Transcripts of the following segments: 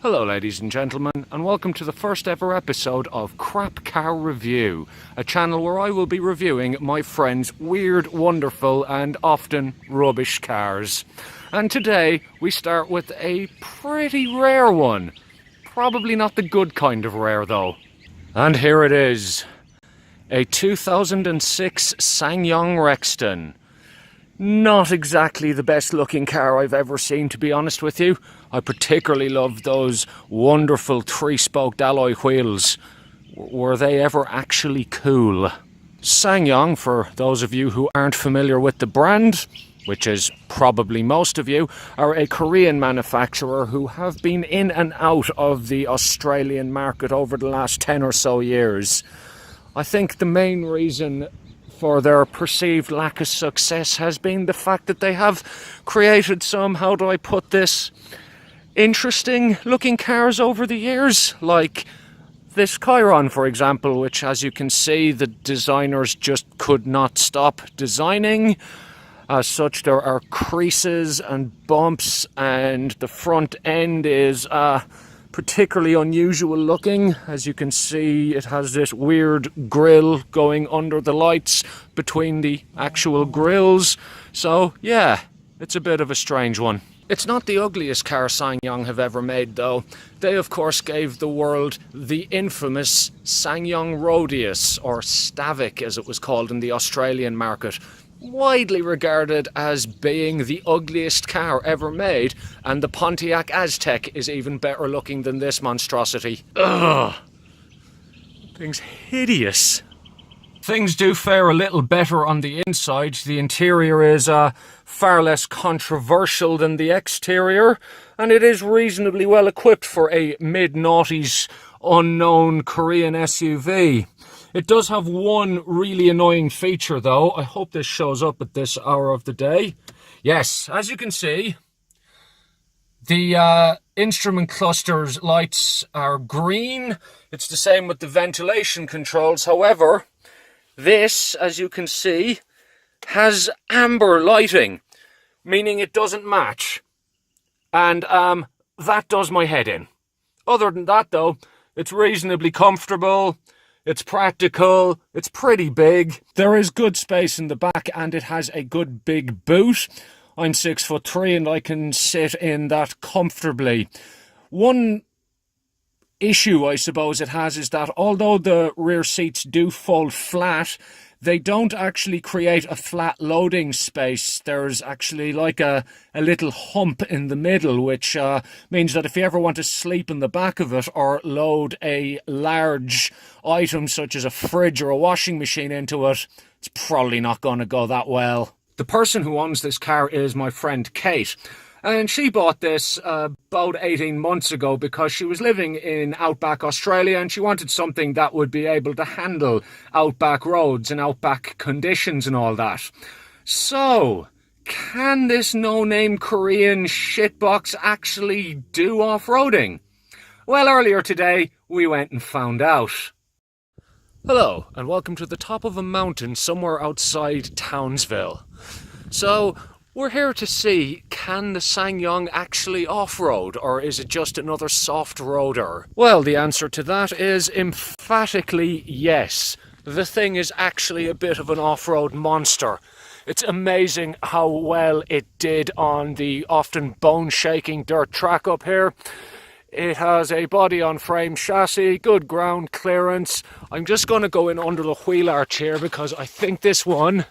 Hello ladies and gentlemen, and welcome to the first ever episode of Crap Car Review, a channel where I will be reviewing my friends' weird, wonderful and often rubbish cars. And today we start with a pretty rare one. Probably not the good kind of rare though. And here it is. A 2006 Ssangyong Rexton. Not exactly the best looking car I've ever seen, to be honest with you. I particularly love those wonderful three-spoked alloy wheels. Were they ever actually cool? Ssangyong, for those of you who aren't familiar with the brand, which is probably most of you, are a Korean manufacturer who have been in and out of the Australian market over the last 10 or so years. I think the main reason for their perceived lack of success has been the fact that they have created some, how do I put this, interesting looking cars over the years, like this Chiron, for example, which, as you can see, the designers just could not stop designing. As such, there are creases and bumps, and the front end is particularly unusual looking. As you can see, it has this weird grille going under the lights between the actual grills. So yeah, it's a bit of a strange one. It's not the ugliest car Ssangyong have ever made though. They of course gave the world the infamous Ssangyong Rodius, or Stavic as it was called in the Australian market. Widely regarded as being the ugliest car ever made, and the Pontiac Aztec is even better looking than this monstrosity. Ugh! Thing's hideous. Things do fare a little better on the inside. The interior is far less controversial than the exterior, and it is reasonably well equipped for a mid-noughties unknown Korean SUV. It does have one really annoying feature though. I hope this shows up at this hour of the day. Yes, as you can see, the instrument cluster's lights are green. It's the same with the ventilation controls. However, this, as you can see, has amber lighting, meaning it doesn't match. And that does my head in. Other than that though, it's reasonably comfortable. It's practical, it's pretty big. There is good space in the back and it has a good big boot. I'm 6'3" and I can sit in that comfortably. One issue I suppose it has is that although the rear seats do fold flat, they don't actually create a flat loading space. There's actually like a little hump in the middle, which means that if you ever want to sleep in the back of it or load a large item such as a fridge or a washing machine into it, it's probably not going to go that well. The person who owns this car is my friend Kate. And she bought this about 18 months ago because she was living in outback Australia and she wanted something that would be able to handle outback roads and outback conditions and all that. So, can this no-name Korean shitbox actually do off-roading? Well, earlier today, we went and found out. Hello, and welcome to the top of a mountain somewhere outside Townsville. So, we're here to see, can the Ssangyong actually off-road, or is it just another soft roader? Well, the answer to that is emphatically yes. The thing is actually a bit of an off-road monster. It's amazing how well it did on the often bone-shaking dirt track up here. It has a body-on-frame chassis, good ground clearance. I'm just going to go in under the wheel arch here because I think this one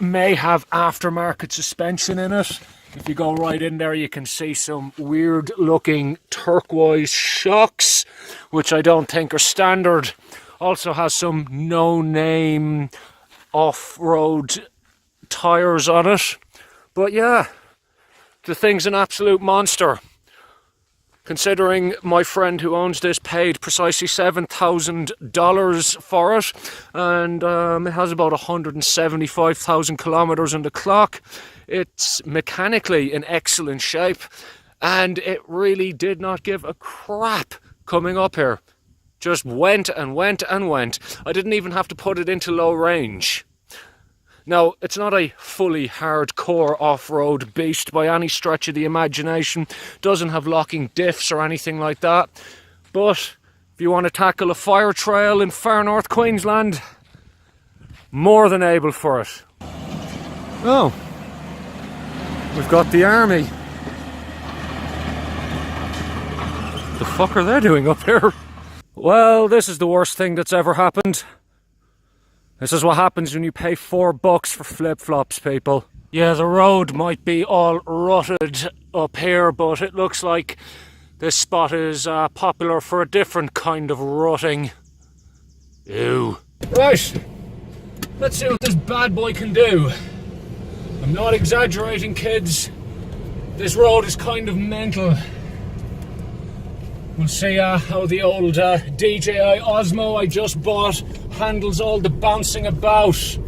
may have aftermarket suspension in it. If you go right in there, you can see some weird looking turquoise shocks, which I don't think are standard. Also has some no-name off-road tyres on it. But yeah, the thing's an absolute monster. Considering my friend who owns this paid precisely $7,000 for it, and it has about 175,000 kilometers on the clock. It's mechanically in excellent shape, and it really did not give a crap coming up here. Just went and went and went. I didn't even have to put it into low range. Now, it's not a fully hardcore off-road beast by any stretch of the imagination. Doesn't have locking diffs or anything like that. But if you want to tackle a fire trail in far north Queensland, more than able for it. Oh, we've got the army. The fuck are they doing up here? Well, this is the worst thing that's ever happened. This is what happens when you pay $4 for flip-flops, people. Yeah, the road might be all rutted up here, but it looks like this spot is popular for a different kind of rutting. Ew. Right, let's see what this bad boy can do. I'm not exaggerating, kids. This road is kind of mental. We'll see how the old DJI Osmo I just bought handles all the bouncing about.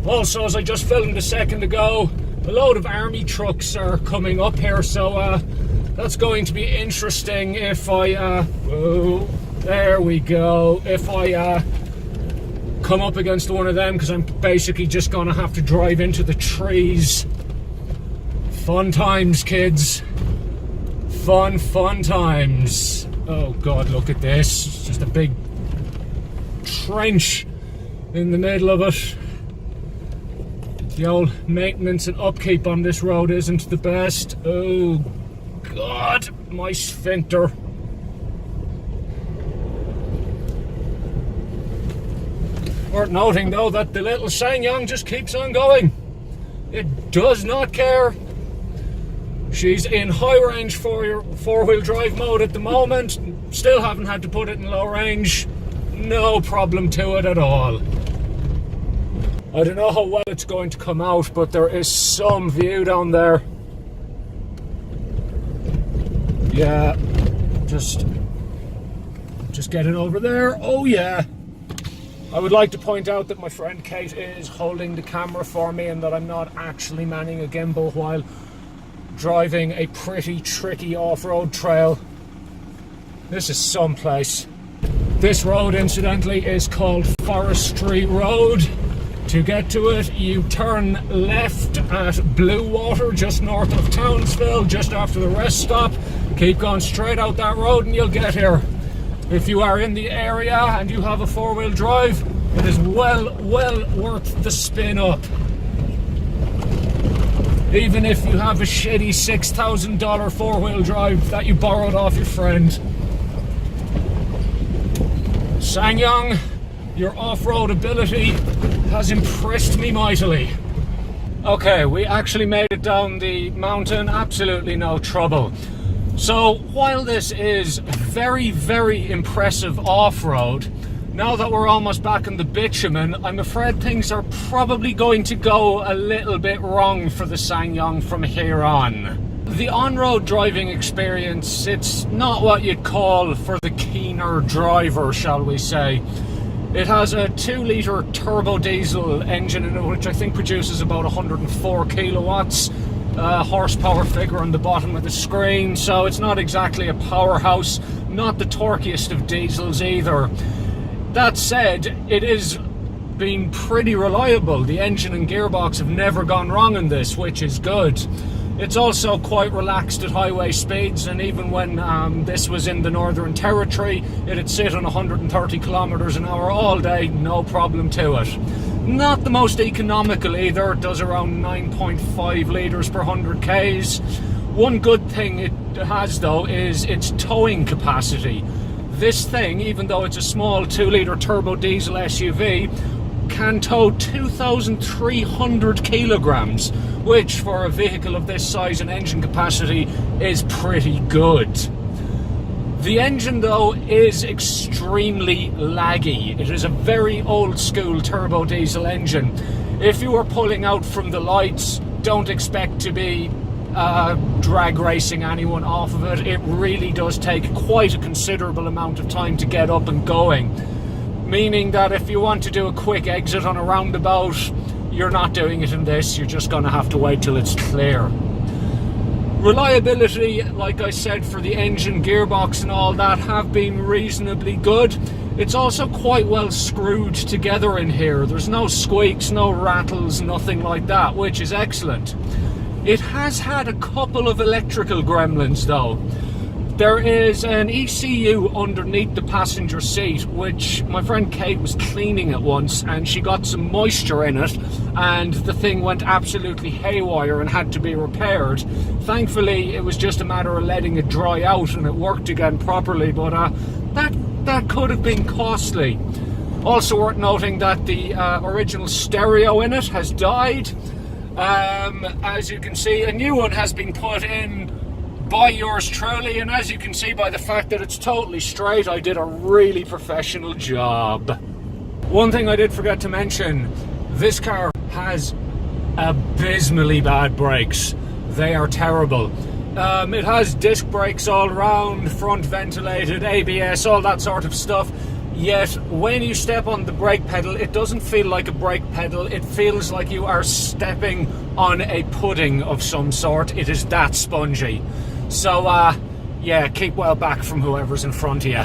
Also, as I just filmed a second ago, a load of army trucks are coming up here, so that's going to be interesting if I, whoa, there we go, if I come up against one of them, because I'm basically just going to have to drive into the trees. Fun times, kids. Fun times. Oh God, look at this. It's just a big trench in the middle of it. The old maintenance and upkeep on this road isn't the best. Oh God, my sphincter. Worth noting though that the little Ssangyong just keeps on going. It does not care. She's in high range four-wheel drive mode at the moment. Still haven't had to put it in low range. No problem to it at all. I don't know how well it's going to come out, but there is some view down there. Yeah, just get it over there. Oh yeah. I would like to point out that my friend Kate is holding the camera for me and that I'm not actually manning a gimbal while driving a pretty tricky off-road trail. This is someplace. This road, incidentally, is called Forestry Road. To get to it, you turn left at Blue Water, just north of Townsville, just after the rest stop. Keep going straight out that road and you'll get here. If you are in the area and you have a four-wheel drive, it is well worth the spin up. Even if you have a shitty $6,000 four-wheel drive that you borrowed off your friend. Ssangyong, your off-road ability has impressed me mightily. Okay, we actually made it down the mountain, absolutely no trouble. So, while this is very impressive off-road, now that we're almost back in the bitumen, I'm afraid things are probably going to go a little bit wrong for the Ssangyong from here on. The on-road driving experience, it's not what you'd call for the keener driver, shall we say. It has a 2-litre turbo diesel engine in it, which I think produces about 104 kilowatts. Horsepower figure on the bottom of the screen, so it's not exactly a powerhouse, not the torquiest of diesels either. That said, it is been pretty reliable. The engine and gearbox have never gone wrong in this, which is good. It's also quite relaxed at highway speeds, and even when this was in the Northern Territory, it'd sit on 130 kilometers an hour all day, no problem to it. Not the most economical either, it does around 9.5 litres per 100 k's. One good thing it has though is its towing capacity. This thing, even though it's a small 2-litre turbo diesel SUV, can tow 2,300 kilograms, which for a vehicle of this size and engine capacity is pretty good. The engine though is extremely laggy. It is a very old school turbo diesel engine. If you are pulling out from the lights, don't expect to be drag racing anyone off of it. It really does take quite a considerable amount of time to get up and going, meaning that if you want to do a quick exit on a roundabout, you're not doing it in this, you're just going to have to wait till it's clear. Reliability, like I said, for the engine, gearbox and all that have been reasonably good. It's also quite well screwed together in here. There's no squeaks, no rattles, nothing like that, which is excellent. It has had a couple of electrical gremlins though. There is an ECU underneath the passenger seat, which my friend Kate was cleaning at once, and she got some moisture in it, and the thing went absolutely haywire and had to be repaired. Thankfully, it was just a matter of letting it dry out and it worked again properly, but that could have been costly. Also worth noting that the original stereo in it has died. As you can see, a new one has been put in by yours truly, and as you can see by the fact that it's totally straight, I did a really professional job. One thing I did forget to mention, this car has abysmally bad brakes. They are terrible. It has disc brakes all round, front ventilated, ABS, all that sort of stuff. Yet when you step on the brake pedal, it doesn't feel like a brake pedal. It feels like you are stepping on a pudding of some sort. It is that spongy. So yeah, keep well back from whoever's in front of you.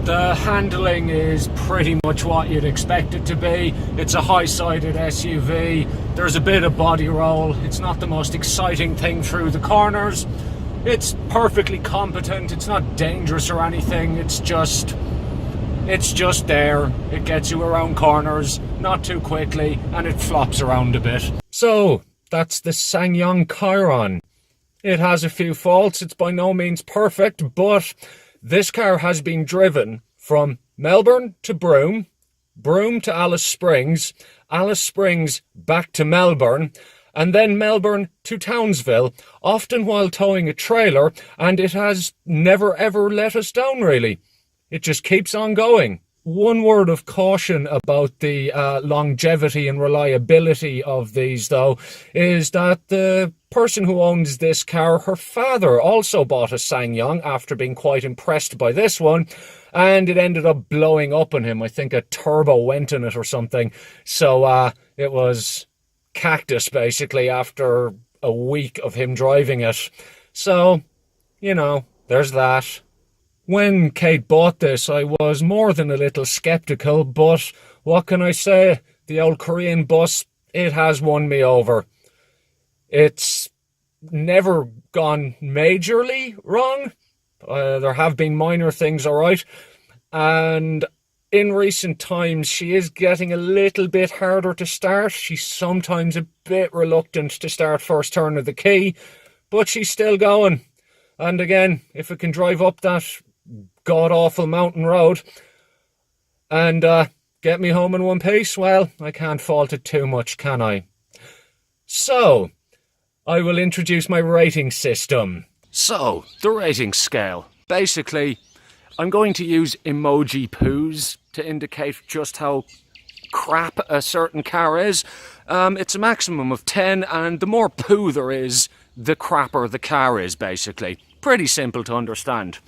The handling is pretty much what you'd expect it to be. It's a high-sided SUV. There's a bit of body roll. It's not the most exciting thing through the corners. It's perfectly competent. It's not dangerous or anything. It's just there. It gets you around corners, not too quickly, and it flops around a bit. So, that's the Ssangyong Chiron. It has a few faults. It's by no means perfect, but this car has been driven from Melbourne to Broome, Broome to Alice Springs back to Melbourne, and then Melbourne to Townsville, often while towing a trailer, and it has never ever let us down, really. It just keeps on going. One word of caution about the longevity and reliability of these, though, is that the person who owns this car, her father also bought a Ssangyong after being quite impressed by this one, and it ended up blowing up on him. I think a turbo went in it or something. So it was cactus, basically, after a week of him driving it. So, you know, there's that. When Kate bought this, I was more than a little sceptical, but what can I say? The old Korean bus, it has won me over. It's never gone majorly wrong. There have been minor things, all right. And in recent times, she is getting a little bit harder to start. She's sometimes a bit reluctant to start first turn of the key, but she's still going. And again, if it can drive up that god-awful mountain road and get me home in one piece, well, I can't fault it too much, can I? So, I will introduce my rating system. So, the rating scale. Basically, I'm going to use emoji poos to indicate just how crap a certain car is. It's a maximum of 10, and the more poo there is, the crapper the car is, basically. Pretty simple to understand.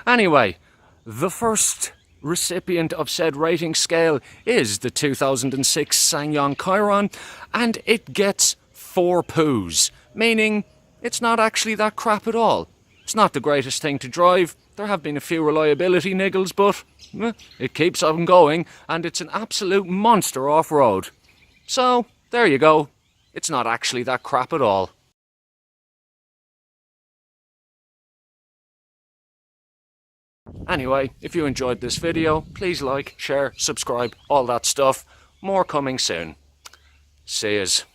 Anyway, the first recipient of said rating scale is the 2006 Ssangyong Chiron, and it gets 4 poos, meaning it's not actually that crap at all. It's not the greatest thing to drive. There have been a few reliability niggles, but it keeps on going, and it's an absolute monster off-road. So, there you go. It's not actually that crap at all. Anyway, if you enjoyed this video, please like, share, subscribe, all that stuff. More coming soon. See yous.